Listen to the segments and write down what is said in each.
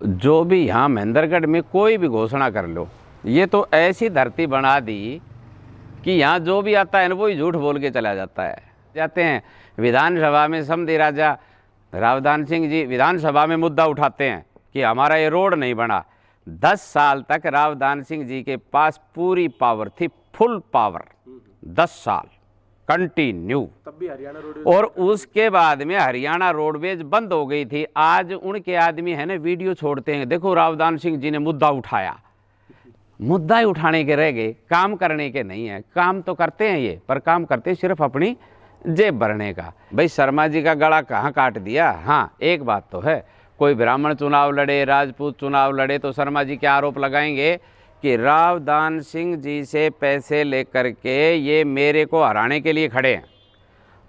जो भी यहाँ महेंद्रगढ़ में कोई भी घोषणा कर लो, ये तो ऐसी धरती बना दी कि यहाँ जो भी आता है ना वो ही झूठ बोल के चला जाता है। जाते हैं विधानसभा में, समधी राजा रावदान सिंह जी विधानसभा में मुद्दा उठाते हैं कि हमारा ये रोड नहीं बना। 10 साल तक रावदान सिंह जी के पास पूरी पावर थी, फुल पावर, 10 साल कंटिन्यू। तब भी हरियाणा रोडवेज, और उसके बाद में हरियाणा रोडवेज बंद हो गई थी। आज उनके आदमी है ना वीडियो छोड़ते हैं, देखो रावदान सिंह जी ने मुद्दा उठाया। मुद्दा ही उठाने के रह गए, काम करने के नहीं है। काम तो करते हैं ये, पर काम करते हैं सिर्फ अपनी जेब भरने का। भाई शर्मा जी का गला कहाँ काट दिया। हाँ एक बात तो है, कोई ब्राह्मण चुनाव लड़े, राजपूत चुनाव लड़े तो शर्मा जी के आरोप लगाएंगे कि रावदान सिंह जी से पैसे लेकर के ये मेरे को हराने के लिए खड़े हैं।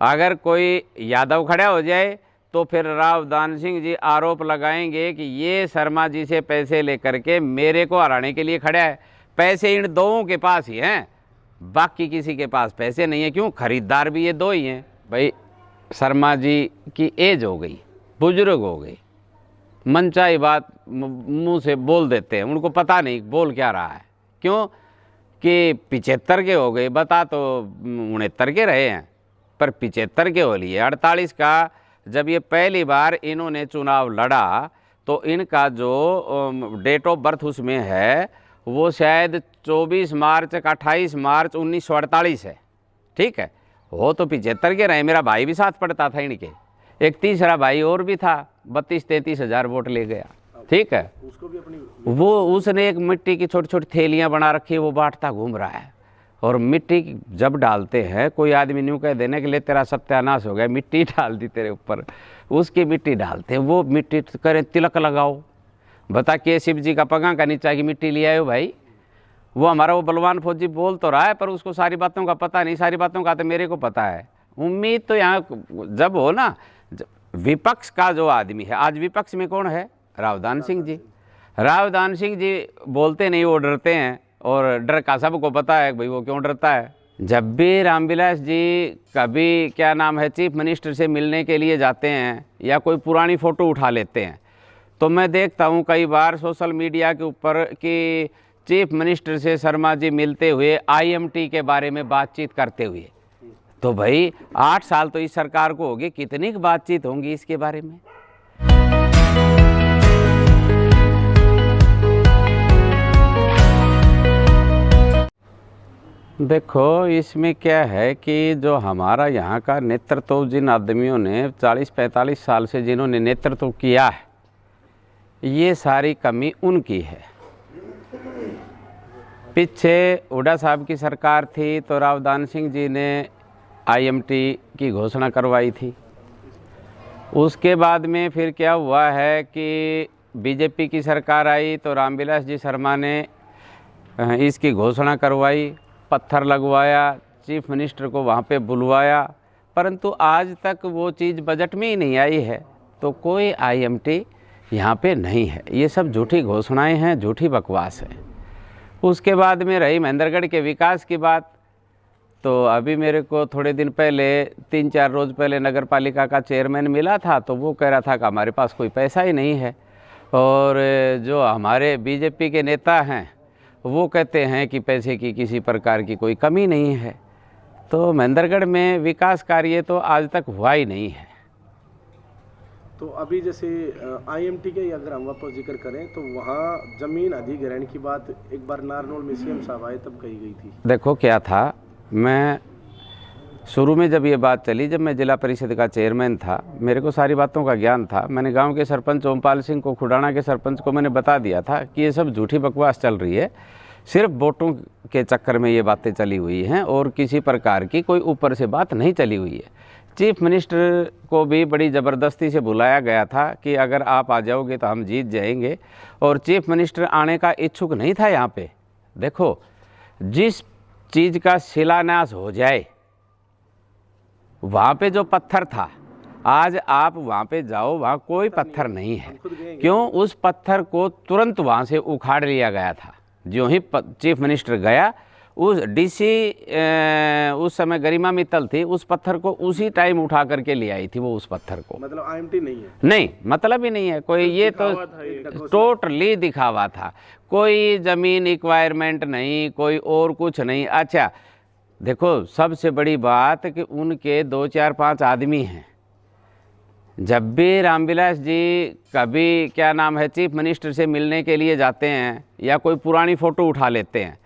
अगर कोई यादव खड़ा हो जाए तो फिर रावदान सिंह जी आरोप लगाएंगे कि ये शर्मा जी से पैसे लेकर के मेरे को हराने के लिए खड़ा है। पैसे इन दोनों के पास ही हैं, बाकी किसी के पास पैसे नहीं है। क्यों? खरीदार भी ये दो ही हैं। भाई शर्मा जी की एज हो गई, बुजुर्ग हो गई, मनचाही बात मुंह से बोल देते हैं, उनको पता नहीं बोल क्या रहा है। क्यों कि 75 के हो गए, बता तो 69 के रहे हैं, पर 75 के हो लिए। 48 का जब ये पहली बार इन्होंने चुनाव लड़ा तो इनका जो डेट ऑफ बर्थ उसमें है वो शायद 24 मार्च का 28 मार्च 1948 है। ठीक है, हो तो 75 के रहे। मेरा भाई भी साथ पढ़ता था इनके, एक तीसरा भाई और भी था, 32-33 हज़ार वोट ले गया। ठीक है, उसको भी अपनी वो उसने एक मिट्टी की छोटी छोटी थैलियाँ बना रखी है, वो बांटता घूम रहा है। और मिट्टी जब डालते हैं, कोई आदमी न्यू कह देने के लिए तेरा सत्यानाश हो गया, मिट्टी डाल दी तेरे ऊपर, उसकी मिट्टी डालते हैं। वो मिट्टी करें तिलक लगाओ, बता के शिव जी का पगा का नीचा की मिट्टी ले आए हो भाई। वो हमारा वो बलवान फौजी बोल तो रहा है, पर उसको सारी बातों का पता नहीं। सारी बातों का तो मेरे को पता है। उम्मीद तो यहाँ जब हो ना, विपक्ष का जो आदमी है, आज विपक्ष में कौन है? रावदान सिंह जी। रावदान सिंह जी बोलते नहीं, वो डरते हैं, और डर का सबको पता है भाई वो क्यों डरता है। जब भी रामविलास जी कभी क्या नाम है चीफ मिनिस्टर से मिलने के लिए जाते हैं या कोई पुरानी फ़ोटो उठा लेते हैं, तो मैं देखता हूँ कई बार सोशल मीडिया के ऊपर कि चीफ मिनिस्टर से शर्मा जी मिलते हुए IMT के बारे में बातचीत करते हुए। तो भाई 8 साल तो इस सरकार को होगी, कितनी बातचीत होंगी इसके बारे में। देखो इसमें क्या है कि जो हमारा यहाँ का नेतृत्व, जिन आदमियों ने 40-45 साल से जिन्होंने नेतृत्व किया है, ये सारी कमी उनकी है। पीछे हुड्डा साहब की सरकार थी तो रावदान सिंह जी ने IMT की घोषणा करवाई थी। उसके बाद में फिर क्या हुआ है कि BJP की सरकार आई तो रामविलास जी शर्मा ने इसकी घोषणा करवाई, पत्थर लगवाया, चीफ मिनिस्टर को वहाँ पे बुलवाया, परंतु आज तक वो चीज़ बजट में ही नहीं आई है। तो कोई IMT यहाँ पे नहीं है। ये सब झूठी घोषणाएं हैं, झूठी बकवास है। उसके बाद में रही महेंद्रगढ़ के विकास की बात, तो अभी मेरे को थोड़े दिन पहले 3-4 रोज़ पहले नगर पालिका का चेयरमैन मिला था, तो वो कह रहा था कि हमारे पास कोई पैसा ही नहीं है। और जो हमारे BJP के नेता हैं वो कहते हैं कि पैसे की किसी प्रकार की कोई कमी नहीं है। तो महेंद्रगढ़ में विकास कार्य तो आज तक हुआ ही नहीं है। तो अभी जैसे IMT के अगर हम वापस जिक्र करें तो वहाँ जमीन अधिग्रहण की बात एक बार नारनौल में CM साहब आए तब कही गई थी। देखो क्या था, मैं शुरू में जब ये बात चली, जब मैं जिला परिषद का चेयरमैन था, मेरे को सारी बातों का ज्ञान था। मैंने गांव के सरपंच ओमपाल सिंह को, खुडाना के सरपंच को मैंने बता दिया था कि ये सब झूठी बकवास चल रही है, सिर्फ वोटों के चक्कर में ये बातें चली हुई हैं और किसी प्रकार की कोई ऊपर से बात नहीं चली हुई है। चीफ मिनिस्टर को भी बड़ी ज़बरदस्ती से बुलाया गया था कि अगर आप आ जाओगे तो हम जीत जाएंगे, और चीफ मिनिस्टर आने का इच्छुक नहीं था यहाँ पे। देखो, जिस चीज़ का शिलान्यास हो जाए, वहाँ पे जो पत्थर था, आज आप वहाँ पे जाओ, वहाँ कोई पत्थर नहीं है। क्यों? उस पत्थर को तुरंत वहाँ से उखाड़ लिया गया था। जो ही चीफ मिनिस्टर गया, उस डीसी उस समय गरिमा मित्तल थी, उस पत्थर को उसी टाइम उठा करके ले आई थी वो, उस पत्थर को। मतलब आईएमटी नहीं है? नहीं, मतलब ही नहीं है कोई, ये तो टोटली दिखावा था। कोई ज़मीन एक्वायरमेंट नहीं, कोई और कुछ नहीं। अच्छा देखो, सबसे बड़ी बात कि उनके 2 4 5 आदमी हैं। जब भी रामविलास जी कभी क्या नाम है चीफ मिनिस्टर से मिलने के लिए जाते हैं या कोई पुरानी फ़ोटो उठा लेते हैं,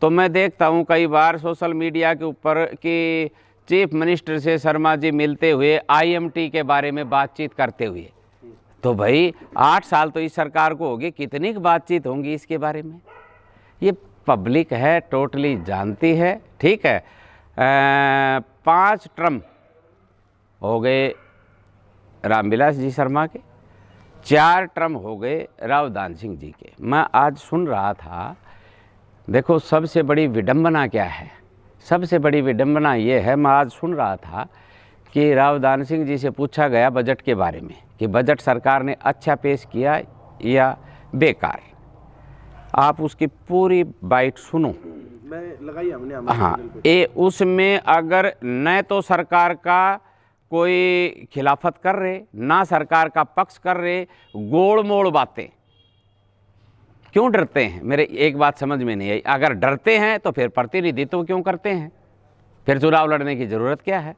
तो मैं देखता हूँ कई बार सोशल मीडिया के ऊपर कि चीफ मिनिस्टर से शर्मा जी मिलते हुए आईएमटी के बारे में बातचीत करते हुए। तो भाई 8 साल तो इस सरकार को होगी, कितनी बातचीत होंगी इसके बारे में? ये पब्लिक है, टोटली जानती है। ठीक है, 5 टर्म हो गए रामविलास जी शर्मा के, 4 टर्म हो गए रावदान सिंह जी के। मैं आज सुन रहा था, देखो सबसे बड़ी विडंबना क्या है? सबसे बड़ी विडंबना ये है, मैं आज सुन रहा था कि रावदान सिंह जी से पूछा गया बजट के बारे में कि बजट सरकार ने अच्छा पेश किया या बेकार। आप उसकी पूरी बाइट सुनो। मैं लगाई हमने हाँ, उसमें अगर न तो सरकार का कोई खिलाफत कर रहे, ना सरकार का पक्ष कर रहे, गोड़ मोड़ बातें। क्यों डरते हैं? मेरे एक बात समझ में नहीं आई। अगर डरते हैं तो फिर प्रतिनिधित्व क्यों करते हैं? फिर चुनाव लड़ने की ज़रूरत क्या है?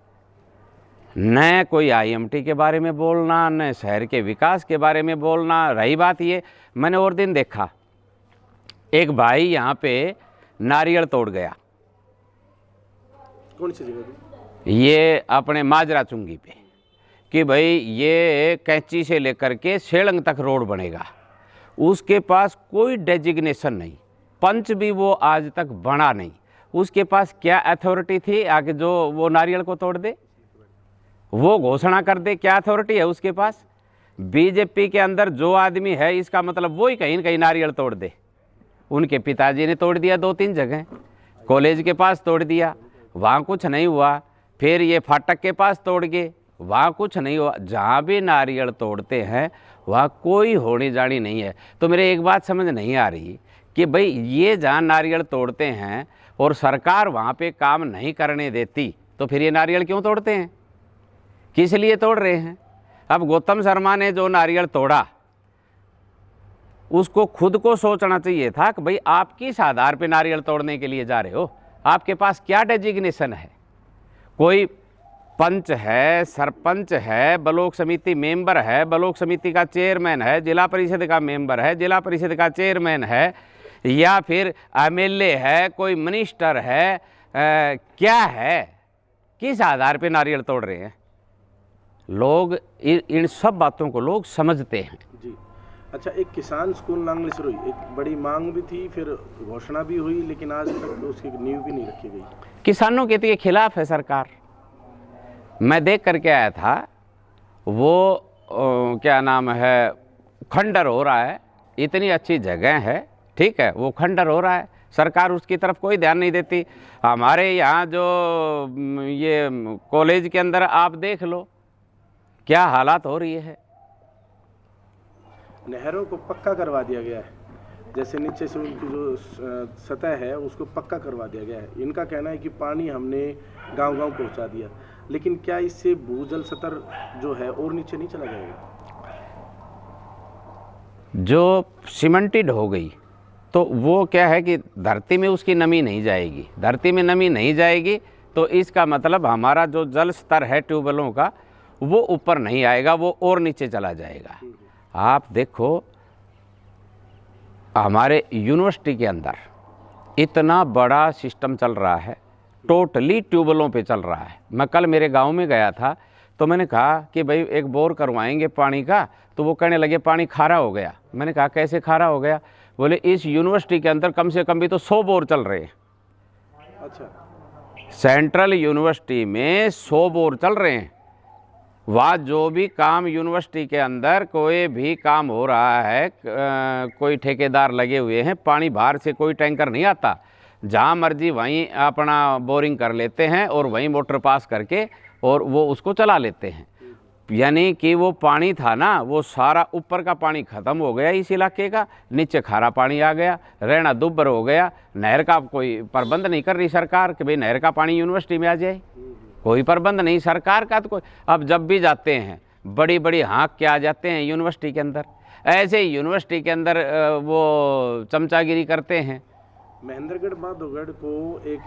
न कोई आईएमटी के बारे में बोलना, न शहर के विकास के बारे में बोलना। रही बात ये, मैंने और दिन देखा एक भाई यहाँ पे नारियल तोड़ गया। कौन सी जगह? ये अपने माजरा चुंगी पे, कि भाई ये कैंची से लेकर के सेलंग तक रोड बनेगा। उसके पास कोई डेजिग्नेशन नहीं, पंच भी वो आज तक बना नहीं। उसके पास क्या अथॉरिटी थी आगे जो वो नारियल को तोड़ दे, वो घोषणा कर दे? क्या अथॉरिटी है उसके पास? बीजेपी के अंदर जो आदमी है, इसका मतलब वो ही कहीं न कहीं नारियल तोड़ दे। उनके पिताजी ने तोड़ दिया 2-3 जगह, कॉलेज के पास तोड़ दिया, वहाँ कुछ नहीं हुआ। फिर ये फाटक के पास तोड़ गए, वहाँ कुछ नहीं हुआ। जहाँ भी नारियल तोड़ते हैं वहाँ कोई होनी जानी नहीं है। तो मेरे एक बात समझ नहीं आ रही कि भाई ये जहाँ नारियल तोड़ते हैं और सरकार वहाँ पे काम नहीं करने देती, तो फिर ये नारियल क्यों तोड़ते हैं? किस लिए तोड़ रहे हैं? अब गौतम शर्मा ने जो नारियल तोड़ा, उसको खुद को सोचना चाहिए था कि भाई आप किस आधार पे नारियल तोड़ने के लिए जा रहे हो? आपके पास क्या डेजिग्नेशन है? कोई पंच है, सरपंच है, ब्लॉक समिति मेंबर है, ब्लॉक समिति का चेयरमैन है, जिला परिषद का मेंबर है, जिला परिषद का चेयरमैन है, या फिर एमएलए है, कोई मिनिस्टर है, क्या है? किस आधार पे नारियल तोड़ रहे हैं? लोग इन सब बातों को लोग समझते हैं। जी। अच्छा, एक किसान स्कूल नांगली शुरू हुई, एक बड़ी मांग भी थी, फिर घोषणा भी हुई, लेकिन आज तक उसकी नींव भी नहीं रखी गई। किसानों के खिलाफ है सरकार। मैं देख करके आया था, वो क्या नाम है, खंडर हो रहा है। इतनी अच्छी जगह है, ठीक है, वो खंडर हो रहा है, सरकार उसकी तरफ कोई ध्यान नहीं देती। हमारे यहाँ जो ये कॉलेज के अंदर आप देख लो क्या हालात हो रही है। नहरों को पक्का करवा दिया गया है, जैसे नीचे से उनकी जो सतह है उसको पक्का करवा दिया गया है। इनका कहना है कि पानी हमने गांव-गांव पहुंचा दिया, लेकिन क्या इससे भूजल स्तर जो है और नीचे नहीं चला जाएगा? जो सीमेंटेड हो गई तो वो क्या है कि धरती में उसकी नमी नहीं जाएगी। धरती में नमी नहीं जाएगी तो इसका मतलब हमारा जो जल स्तर है ट्यूबवेलों का, वो ऊपर नहीं आएगा, वो और नीचे चला जाएगा। आप देखो, हमारे यूनिवर्सिटी के अंदर इतना बड़ा सिस्टम चल रहा है, टोटली ट्यूबवेलों पे चल रहा है। मैं कल मेरे गांव में गया था तो मैंने कहा कि भाई एक बोर करवाएंगे पानी का, तो वो कहने लगे पानी खारा हो गया। मैंने कहा कैसे खारा हो गया? बोले इस यूनिवर्सिटी के अंदर कम से कम भी तो 100 बोर चल रहे हैं। अच्छा, सेंट्रल यूनिवर्सिटी में 100 बोर चल रहे हैं। वहाँ जो भी काम यूनिवर्सिटी के अंदर कोई भी काम हो रहा है, कोई ठेकेदार लगे हुए हैं, पानी बाहर से कोई टैंकर नहीं आता, जहाँ मर्जी वहीं अपना बोरिंग कर लेते हैं और वहीं मोटर पास करके और वो उसको चला लेते हैं। यानी कि वो पानी था ना, वो सारा ऊपर का पानी खत्म हो गया इस इलाके का, नीचे खारा पानी आ गया, रहना दुब्बर हो गया। नहर का कोई प्रबंध नहीं कर रही सरकार कि भाई नहर का पानी यूनिवर्सिटी में आ जाए, कोई प्रबंध नहीं सरकार का। तो कोई अब जब भी जाते हैं बड़ी बड़ी हाँक के आ जाते हैं यूनिवर्सिटी के अंदर, ऐसे ही यूनिवर्सिटी के अंदर वो चमचागिरी करते हैं। महेंद्रगढ़ माधोगढ़ को एक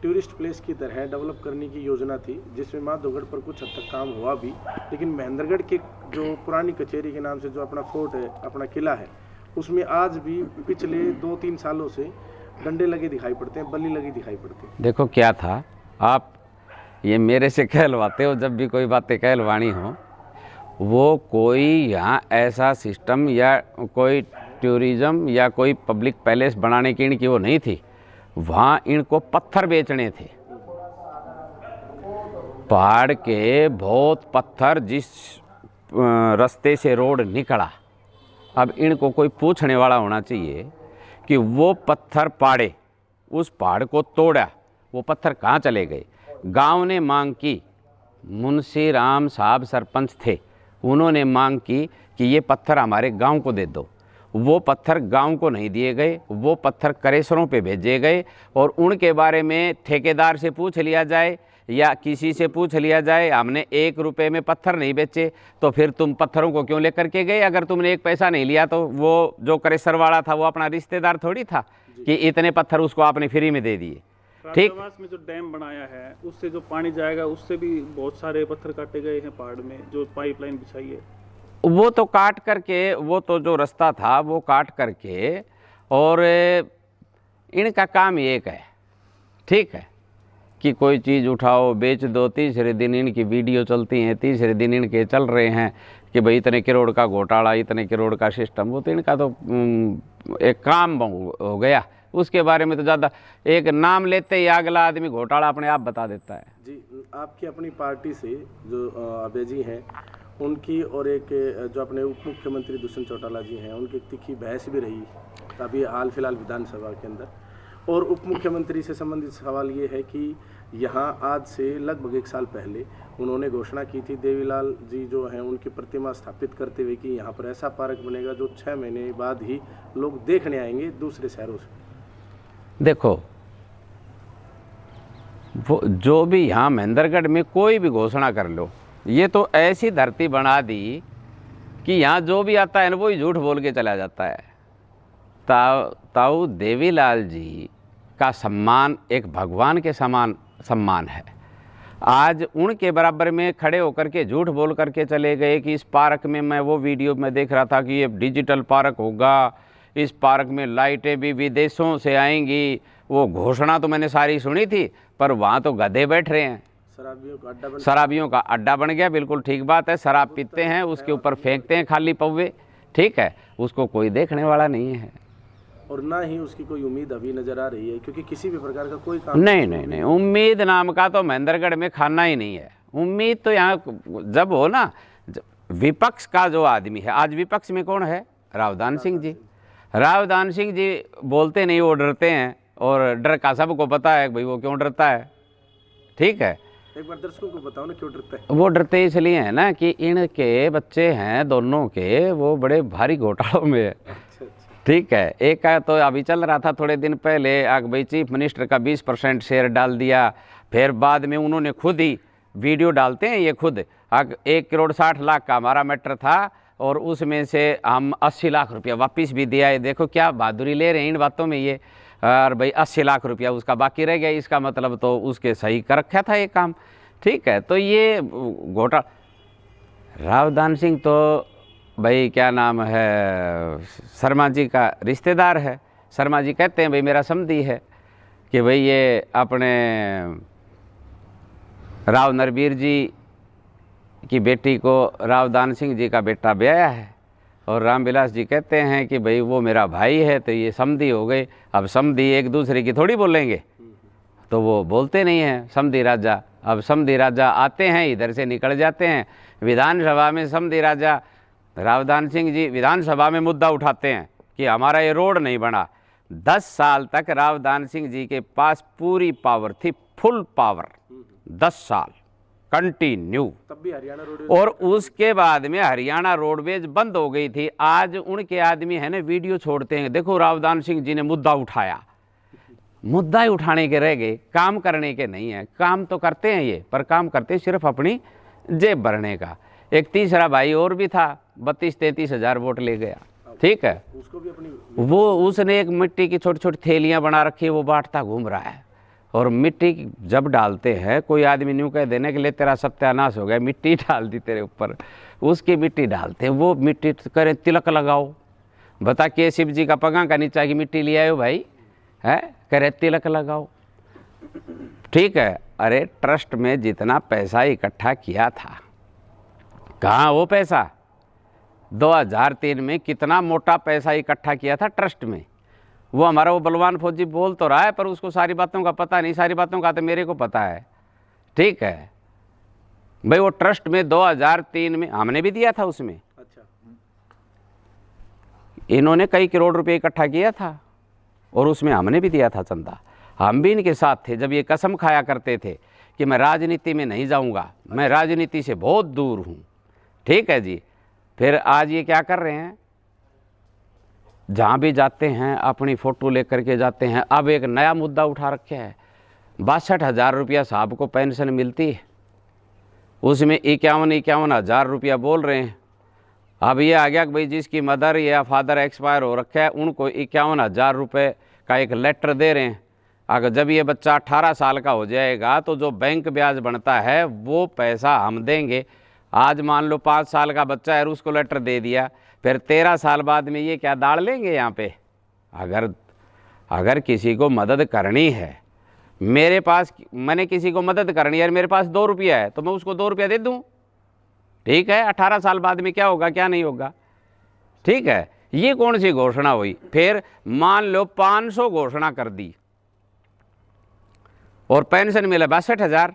टूरिस्ट प्लेस की तरह डेवलप करने की योजना थी, जिसमें माधोगढ़ पर कुछ हद तक काम हुआ भी, लेकिन महेंद्रगढ़ के जो पुरानी कचहरी के नाम से जो अपना फोर्ट है, अपना किला है, उसमें आज भी पिछले 2-3 सालों से डंडे लगे दिखाई पड़ते हैं, बल्ली लगी दिखाई पड़ती है। देखो क्या था, आप ये मेरे से कहलवाते हो, जब भी कोई बातें कहलवानी हो, वो कोई यहाँ ऐसा सिस्टम या कोई टूरिज़्म या कोई पब्लिक पैलेस बनाने की इनकी वो नहीं थी। वहाँ इनको पत्थर बेचने थे, पहाड़ के बहुत पत्थर, जिस रास्ते से रोड निकला। अब इनको कोई पूछने वाला होना चाहिए कि वो पत्थर पाड़े, उस पहाड़ को तोड़ा, वो पत्थर कहाँ चले गए। गांव ने मांग की, मुंशी राम साहब सरपंच थे, उन्होंने मांग की कि ये पत्थर हमारे गांव को दे दो। वो पत्थर गांव को नहीं दिए गए, वो पत्थर करेसरों पे भेजे गए, और उनके बारे में ठेकेदार से पूछ लिया जाए या किसी से पूछ लिया जाए, हमने 1 रुपये में पत्थर नहीं बेचे, तो फिर तुम पत्थरों को क्यों लेकर के गए। अगर तुमने 1 पैसा नहीं लिया तो वो जो करेसर वाला था वो अपना रिश्तेदार थोड़ी था कि इतने पत्थर उसको आपने फ्री में दे दिए। ठीक, राजावास में जो डैम बनाया है उससे जो पानी जाएगा, उससे भी बहुत सारे पत्थर काटे गए हैं पहाड़ में, जो पाइपलाइन बिछाई है वो तो काट करके, वो तो जो रास्ता था वो काट करके, और इनका काम एक है, ठीक है, कि कोई चीज़ उठाओ बेच दो। तीसरे दिन इनकी वीडियो चलती हैं, तीसरे दिन इनके चल रहे हैं कि भाई इतने करोड़ का घोटाला, इतने करोड़ का सिस्टम। वो तो इनका तो एक काम हो गया, उसके बारे में तो ज़्यादा, एक नाम लेते ही अगला आदमी घोटाला अपने आप बता देता है। जी, आपकी अपनी पार्टी से जो अभय जी हैं उनकी, और एक जो अपने उप मुख्यमंत्री दुष्यंत चौटाला जी हैं, उनकी तीखी बहस भी रही अभी हाल फिलहाल विधानसभा के अंदर। और उप मुख्यमंत्री से संबंधित सवाल ये है कि यहाँ आज से लगभग 1 साल पहले उन्होंने घोषणा की थी, देवीलाल जी जो हैं उनकी प्रतिमा स्थापित करते हुए, कि यहाँ पर ऐसा पार्क बनेगा जो 6 महीने बाद ही लोग देखने आएंगे दूसरे शहरों से। देखो, वो जो भी यहाँ महेंद्रगढ़ में कोई भी घोषणा कर लो, ये तो ऐसी धरती बना दी कि यहाँ जो भी आता है ना वो ही झूठ बोल के चला जाता है। ताऊ देवीलाल जी का सम्मान एक भगवान के समान सम्मान है। आज उनके बराबर में खड़े होकर के झूठ बोल करके चले गए कि इस पार्क में, मैं वो वीडियो में देख रहा था कि ये डिजिटल पार्क होगा, इस पार्क में लाइटें भी विदेशों से आएंगी। वो घोषणा तो मैंने सारी सुनी थी, पर वहाँ तो गधे बैठ रहे हैं। शराबियों का अड्डा बन गया, बिल्कुल ठीक बात है। शराब पीते हैं, उसके ऊपर फेंकते हैं खाली पौवे, ठीक है, उसको कोई देखने वाला नहीं है, और ना ही उसकी कोई उम्मीद अभी नजर आ रही है, क्योंकि किसी भी प्रकार का कोई काम नहीं, उम्मीद नाम का तो महेंद्रगढ़ में खाना ही नहीं है। उम्मीद तो यहाँ जब हो ना, विपक्ष का जो आदमी है, आज विपक्ष में कौन है? रावदान सिंह जी। रावदान सिंह जी बोलते नहीं, वो डरते हैं, और डर का सबको पता है भाई वो क्यों डरता है, ठीक है। एक बार दर्शकों को बताओ ना क्यों डरते हैं। वो डरते इसलिए हैं ना कि इनके बच्चे हैं दोनों के, वो बड़े भारी घोटालों में है, ठीक है। एक का तो अभी चल रहा था थोड़े दिन पहले, भाई चीफ मिनिस्टर का 20% शेयर डाल दिया, फिर बाद में उन्होंने खुद ही वीडियो डालते हैं, ये खुद 1 करोड़ 60 लाख का हमारा मैटर था, और उसमें से हम 80 लाख रुपया वापस भी दिया है। देखो क्या बहादुरी ले रहे हैं इन बातों में ये, और भाई 80 लाख रुपया उसका बाकी रह गया, इसका मतलब तो उसके सही कर रखा था ये काम, ठीक है। तो ये घोटाला, रावदान सिंह तो भाई क्या नाम है, शर्मा जी का रिश्तेदार है। शर्मा जी कहते हैं भाई मेरा समधी है, कि भाई ये अपने राव नरबीर जी की बेटी को रावदान सिंह जी का बेटा ब्याया है, और रामविलास जी कहते हैं कि भाई वो मेरा भाई है, तो ये समधी हो गए। अब समधी एक दूसरे की थोड़ी बोलेंगे, तो वो बोलते नहीं हैं समधी राजा। अब समधी राजा आते हैं, इधर से निकल जाते हैं। विधानसभा में समधी राजा रावदान सिंह जी विधानसभा में मुद्दा उठाते हैं कि हमारा ये रोड नहीं बना। 10 साल तक रावदान सिंह जी के पास पूरी पावर थी, फुल पावर, 10 साल, कंटिन्यू। तब भी हरियाणा रोडवेज और उसके बाद में हरियाणा रोडवेज बंद हो गई थी। आज उनके आदमी है ना वीडियो छोड़ते हैं, देखो रावदान सिंह जी ने मुद्दा उठाया, मुद्दा ही उठाने के रह गए, काम करने के नहीं है। काम तो करते हैं ये, पर काम करते हैं सिर्फ अपनी जेब भरने का। एक तीसरा भाई और भी था, 32-33 हज़ार वोट ले गया, ठीक है। उसको भी अपनी वो उसने एक मिट्टी की छोटी छोटी थैलियां बना रखी है, वो बांटता घूम रहा है। और मिट्टी जब डालते हैं, कोई आदमी न्यू कह देने के लिए तेरा सत्यानाश हो गया, मिट्टी डाल दी तेरे ऊपर, उसकी मिट्टी डालते हैं। वो मिट्टी करें तिलक लगाओ, बता के शिव जी का पगा का नीचा की मिट्टी ले आयो भाई, है करे तिलक लगाओ, ठीक है। अरे ट्रस्ट में जितना पैसा इकट्ठा किया था, कहाँ वो पैसा? 2003 में कितना मोटा पैसा इकट्ठा किया था ट्रस्ट में। वो हमारा वो बलवान फौजी बोल तो रहा है, पर उसको सारी बातों का पता नहीं। सारी बातों का तो मेरे को पता है, ठीक है भाई। वो ट्रस्ट में 2003 में हमने भी दिया था उसमें। अच्छा, इन्होंने कई करोड़ रुपए इकट्ठा किया था और उसमें हमने भी दिया था चंदा। हम भी इनके साथ थे जब ये कसम खाया करते थे कि मैं राजनीति में नहीं जाऊंगा, मैं राजनीति से बहुत दूर हूँ, ठीक है जी। फिर आज ये क्या कर रहे हैं, जहाँ भी जाते हैं अपनी फ़ोटो लेकर के जाते हैं। अब एक नया मुद्दा उठा रखे है, 62,000 रुपया साहब को पेंशन मिलती है, उसमें 51 हज़ार रुपया बोल रहे हैं। अब ये आ गया कि भाई जिसकी मदर या फादर एक्सपायर हो रखा है उनको 51,000 रुपये का एक लेटर दे रहे हैं। अगर जब ये बच्चा 18 साल का हो जाएगा तो जो बैंक ब्याज बनता है वो पैसा हम देंगे। आज मान लो 5 साल का बच्चा है, उसको लेटर दे दिया, फिर 13 साल बाद में ये क्या दाड़ लेंगे यहाँ पे? अगर किसी को मदद करनी है, मेरे पास, मैंने किसी को मदद करनी है, मेरे पास 2 रुपया है तो मैं उसको 2 रुपया दे दूँ, ठीक है। 18 साल बाद में क्या होगा क्या नहीं होगा, ठीक है। ये कौन सी घोषणा हुई? फिर मान लो 500 घोषणा कर दी और पेंशन मिला 62,000।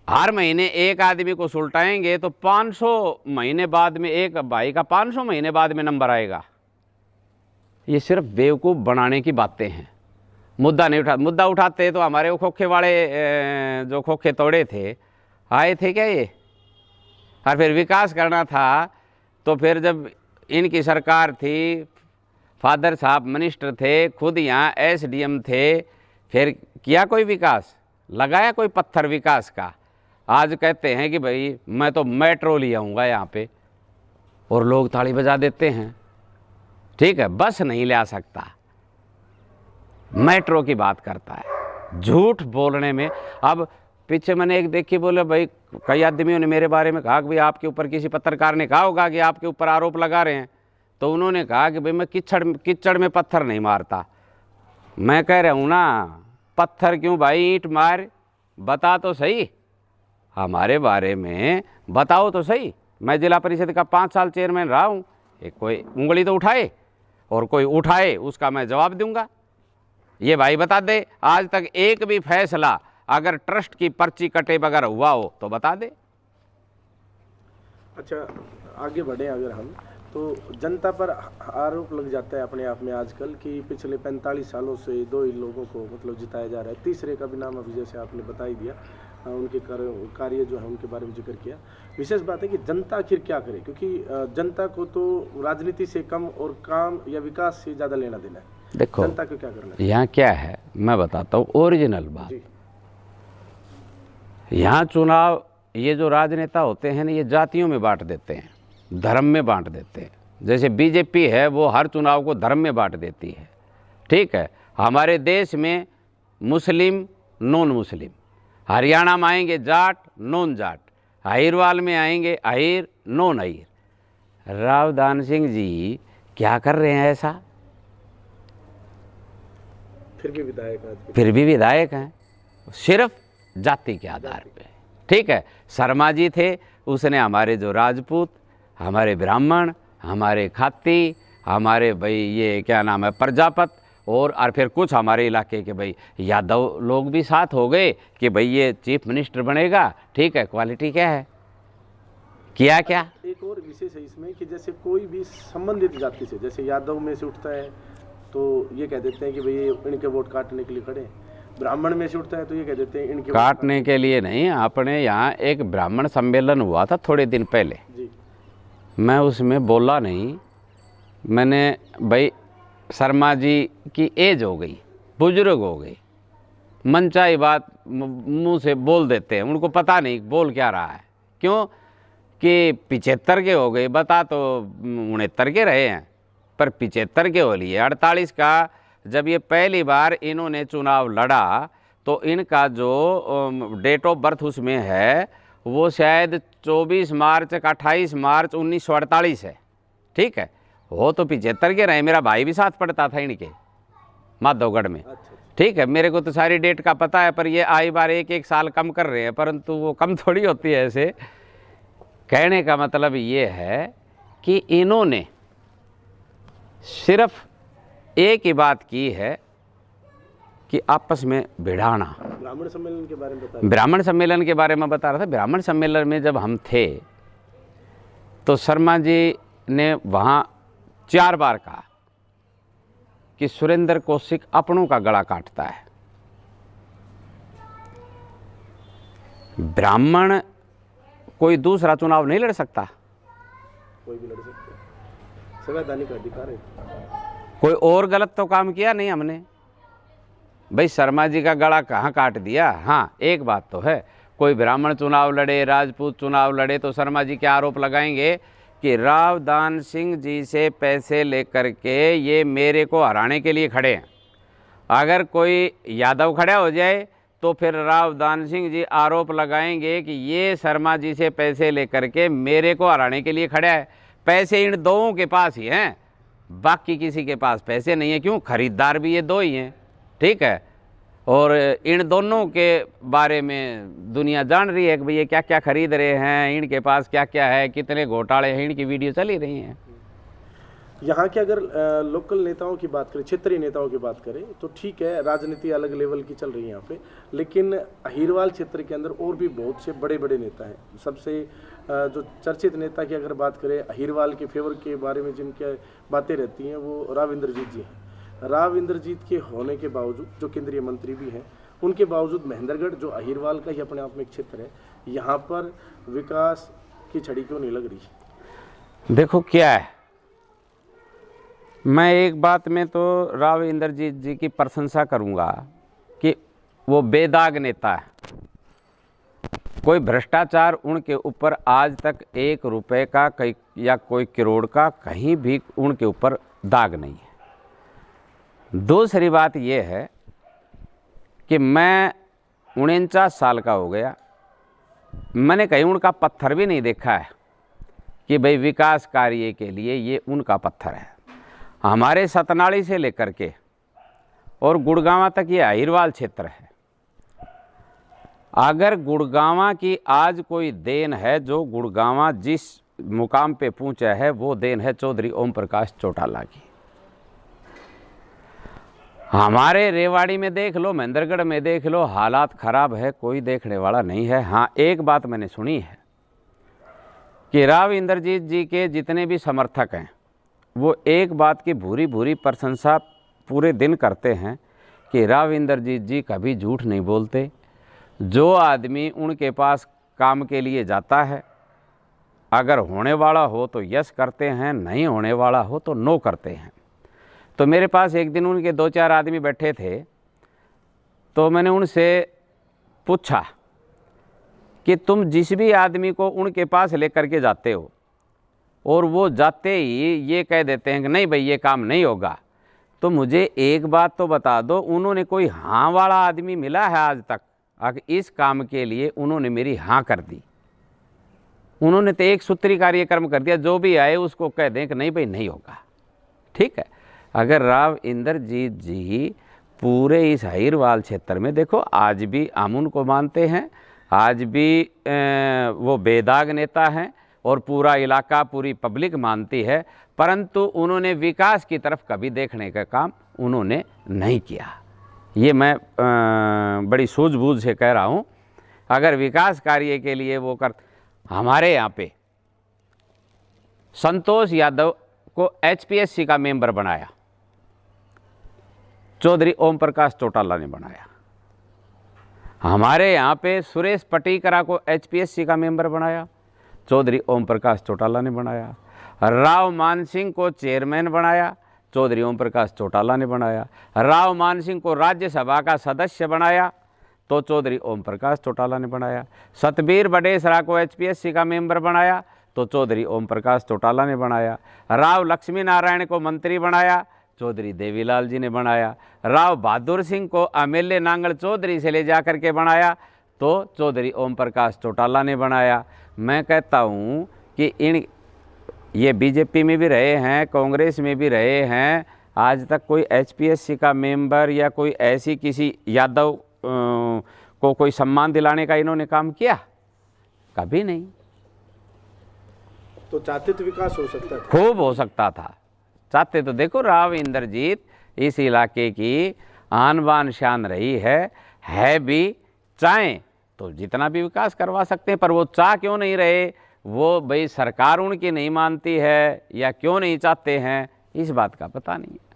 हर महीने एक आदमी को सुलटाएंगे तो 500 महीने बाद में एक भाई का 500 महीने बाद में नंबर आएगा। ये सिर्फ बेवकूफ़ बनाने की बातें हैं। मुद्दा नहीं उठा, मुद्दा उठाते तो हमारे वो खोखे वाले जो खोखे तोड़े थे आए थे क्या ये? और फिर विकास करना था तो फिर जब इनकी सरकार थी, फादर साहब मिनिस्टर थे, खुद यहाँ SDM थे, फिर किया कोई विकास? लगाया कोई पत्थर विकास का? आज कहते हैं कि भाई मैं तो मेट्रो ले आऊँगा यहाँ पे, और लोग ताली बजा देते हैं, ठीक है। बस नहीं ले आ सकता, मेट्रो की बात करता है, झूठ बोलने में। अब पीछे मैंने एक देखी, बोले भाई कई आदमियों ने मेरे बारे में कहा कि भाई आपके ऊपर, किसी पत्रकार ने कहा होगा कि आपके ऊपर आरोप लगा रहे हैं, तो उन्होंने कहा कि भाई मैं कीचड़ में पत्थर नहीं मारता। मैं कह रहा हूँ ना, पत्थर क्यों भाई, ईंट मार, बता तो सही हमारे बारे में, बताओ तो सही। मैं जिला परिषद का 5 साल चेयरमैन रहा हूँ, एक कोई उंगली तो उठाए, और कोई उठाए उसका मैं जवाब दूंगा। ये भाई बता दे आज तक एक भी फैसला अगर ट्रस्ट की पर्ची कटे बगैर हुआ हो तो बता दे। अच्छा, आगे बढ़े अगर हम, तो जनता पर आरोप लग जाता है अपने आप में आजकल कि पिछले 45 सालों से 2 ही लोगों को मतलब जिताया जा रहा है। तीसरे का भी नाम अभी जैसे आपने बता ही दिया, उनके कार्य जो है उनके बारे में जिक्र किया। विशेष बात है कि जनता आखिर क्या करे, क्योंकि जनता को तो राजनीति से कम और काम या विकास से ज़्यादा लेना देना है। देखो जनता को क्या करना है? यहाँ क्या है मैं बताता हूँ, ओरिजिनल बात। जी, यहाँ चुनाव, ये जो राजनेता होते हैं ना, ये जातियों में बांट देते हैं, धर्म में बांट देते हैं। जैसे बीजेपी है वो हर चुनाव को धर्म में बांट देती है, ठीक है। हमारे देश में मुस्लिम नॉन मुस्लिम, हरियाणा में आएंगे जाट नॉन जाट, अहिरवाल में आएंगे अहिर नॉन अहिर। रावदान सिंह जी क्या कर रहे हैं ऐसा? फिर भी विधायक हैं, सिर्फ जाति के आधार पे, ठीक है। शर्मा जी थे, उसने हमारे जो राजपूत, हमारे ब्राह्मण, हमारे खाती, हमारे भाई ये क्या नाम है प्रजापत, और फिर कुछ हमारे इलाके के भाई यादव लोग भी साथ हो गए कि भाई ये चीफ मिनिस्टर बनेगा, ठीक है। क्वालिटी क्या है, किया क्या? एक और विशेष है इसमें कि जैसे कोई भी संबंधित जाति से, जैसे यादव में से उठता है तो ये कह देते हैं कि भाई इनके वोट काटने के लिए खड़े हैं। ब्राह्मण में से उठता है तो ये कह देते हैं इनके काटने के लिए नहीं, अपने यहाँ एक ब्राह्मण सम्मेलन हुआ था थोड़े दिन पहले, जी मैं उसमें बोला नहीं। मैंने भाई शर्मा जी की एज हो गई, बुजुर्ग हो गई, मनचाही बात मुंह से बोल देते हैं, उनको पता नहीं बोल क्या रहा है। क्यों कि 75 के हो गए, बता तो 69 के रहे हैं, पर 75 के हो लिए। 48 का जब ये पहली बार इन्होंने चुनाव लड़ा तो इनका जो डेट ऑफ बर्थ उसमें है वो शायद 24 मार्च का 28 मार्च 1948 है। ठीक है, वो तो 75 के रहे। मेरा भाई भी साथ पढ़ता था इनके माधवगढ़ में। ठीक है, मेरे को तो सारी डेट का पता है, पर ये आई बार एक एक साल कम कर रहे हैं, परंतु वो कम थोड़ी होती है। ऐसे कहने का मतलब ये है कि इन्होंने सिर्फ एक ही बात की है कि आपस में भिड़ाना। ब्राह्मण सम्मेलन के बारे में बता ब्राह्मण सम्मेलन के बारे में बता रहा था। ब्राह्मण सम्मेलन में जब हम थे तो शर्मा जी ने वहाँ 4 बार कहा कि सुरेंद्र कौशिक अपनों का गला काटता है। ब्राह्मण कोई दूसरा चुनाव नहीं लड़ सकता, कोई भी लड़ सकते हैं, संवैधानिक अधिकार है। कोई और गलत तो काम किया नहीं हमने। भाई शर्मा जी का गला कहाँ काट दिया? हाँ, एक बात तो है, कोई ब्राह्मण चुनाव लड़े, राजपूत चुनाव लड़े तो शर्मा जी क्या आरोप लगाएंगे कि रावदान सिंह जी से पैसे लेकर के ये मेरे को हराने के लिए खड़े हैं। अगर कोई यादव खड़ा हो जाए तो फिर रावदान सिंह जी आरोप लगाएंगे कि ये शर्मा जी से पैसे लेकर के मेरे को हराने के लिए खड़ा है। पैसे इन दोनों के पास ही हैं, बाकी किसी के पास पैसे नहीं है। क्यों? खरीदार भी ये 2 ही हैं। ठीक है, और इन दोनों के बारे में दुनिया जान रही है कि भाई ये क्या क्या खरीद रहे हैं, इनके पास क्या क्या है, कितने घोटाले हैं, इनकी वीडियो चली रही हैं। यहाँ के अगर लोकल नेताओं की बात करें, क्षेत्रीय नेताओं की बात करें तो ठीक है, राजनीति अलग लेवल की चल रही है यहाँ पे, लेकिन अहिरवाल क्षेत्र के अंदर और भी बहुत से बड़े बड़े नेता हैं। सबसे जो चर्चित नेता की अगर बात करें अहिरवाल के फेवर के बारे में जिनकी बातें रहती हैं वो राव इंद्रजीत जी हैं। राव इंद्रजीत के होने के बावजूद, जो केंद्रीय मंत्री भी हैं, उनके बावजूद महेंद्रगढ़ जो अहिरवाल का ही अपने आप में एक क्षेत्र है, यहाँ पर विकास की छड़ी क्यों नहीं लग रही? देखो क्या है, मैं एक बात में तो राव इंद्रजीत जी की प्रशंसा करूंगा कि वो बेदाग नेता है। कोई भ्रष्टाचार उनके ऊपर आज तक 1 रुपए का कई या कोई करोड़ का कहीं भी उनके ऊपर दाग नहीं है। दूसरी बात यह है कि मैं 49 साल का हो गया, मैंने कहीं उनका पत्थर भी नहीं देखा है कि भाई विकास कार्य के लिए ये उनका पत्थर है। हमारे सतनाड़ी से लेकर के और गुड़गांव तक ये अहिरवाल क्षेत्र है। अगर गुड़गांव की आज कोई देन है, जो गुड़गांव जिस मुकाम पे पहुंचा है, वो देन है चौधरी ओम प्रकाश चौटाला की। हमारे रेवाड़ी में देख लो, महेंद्रगढ़ में देख लो, हालात खराब है, कोई देखने वाला नहीं है। हाँ, एक बात मैंने सुनी है कि राव इंद्रजीत जी के जितने भी समर्थक हैं वो एक बात की भूरी भूरी प्रशंसा पूरे दिन करते हैं कि राव इंद्रजीत जी कभी झूठ नहीं बोलते। जो आदमी उनके पास काम के लिए जाता है, अगर होने वाला हो तो यस करते हैं, नहीं होने वाला हो तो नो करते हैं। तो मेरे पास एक दिन उनके 2-4 आदमी बैठे थे, तो मैंने उनसे पूछा कि तुम जिस भी आदमी को उनके पास लेकर के जाते हो और वो जाते ही ये कह देते हैं कि नहीं भाई ये काम नहीं होगा, तो मुझे एक बात तो बता दो, उन्होंने कोई हाँ वाला आदमी मिला है आज तक? अगर इस काम के लिए उन्होंने मेरी हाँ कर दी, उन्होंने तो एक सूत्री कार्यक्रम कर दिया, जो भी आए उसको कह दें कि नहीं भाई नहीं होगा। ठीक है, अगर राव इंद्रजीत जी पूरे इस अहिरवाल क्षेत्र में, देखो आज भी हम उनको मानते हैं, आज भी वो बेदाग नेता हैं और पूरा इलाका, पूरी पब्लिक मानती है, परंतु उन्होंने विकास की तरफ कभी देखने का काम उन्होंने नहीं किया। ये मैं बड़ी सूझबूझ से कह रहा हूँ। अगर विकास कार्य के लिए वो कर, हमारे यहाँ पे संतोष यादव को HPSC का मेंबर बनाया, चौधरी ओम प्रकाश चौटाला ने बनाया। हमारे यहाँ पे सुरेश पटीकरा को HPSC का मेंबर बनाया, चौधरी ओम प्रकाश चौटाला ने बनाया। राव मान सिंह को चेयरमैन बनाया, चौधरी ओम प्रकाश चौटाला ने बनाया। राव मान सिंह को राज्यसभा का सदस्य बनाया तो चौधरी ओम प्रकाश चौटाला ने बनाया। सतबीर बडेसरा को HPSC का मेंबर बनाया तो चौधरी ओम प्रकाश चौटाला ने बनाया। राव लक्ष्मी नारायण को मंत्री बनाया, चौधरी देवीलाल जी ने बनाया। राव बहादुर सिंह को MLA नांगल चौधरी से ले जा कर के बनाया तो चौधरी ओम प्रकाश चौटाला ने बनाया। मैं कहता हूँ कि ये BJP में भी रहे हैं, कांग्रेस में भी रहे हैं, आज तक कोई HPSC का मेंबर या कोई ऐसी किसी यादव को कोई सम्मान दिलाने का इन्होंने काम किया? कभी नहीं। तो चाहते तो विकास हो सकता था, खूब हो सकता था। चाहते तो देखो राव इंद्रजीत इस इलाके की आन बान शान रही है भी। चाहें तो जितना भी विकास करवा सकते हैं, पर वो चाह क्यों नहीं रहे, वो भाई सरकार उनकी नहीं मानती है या क्यों नहीं चाहते हैं, इस बात का पता नहीं है।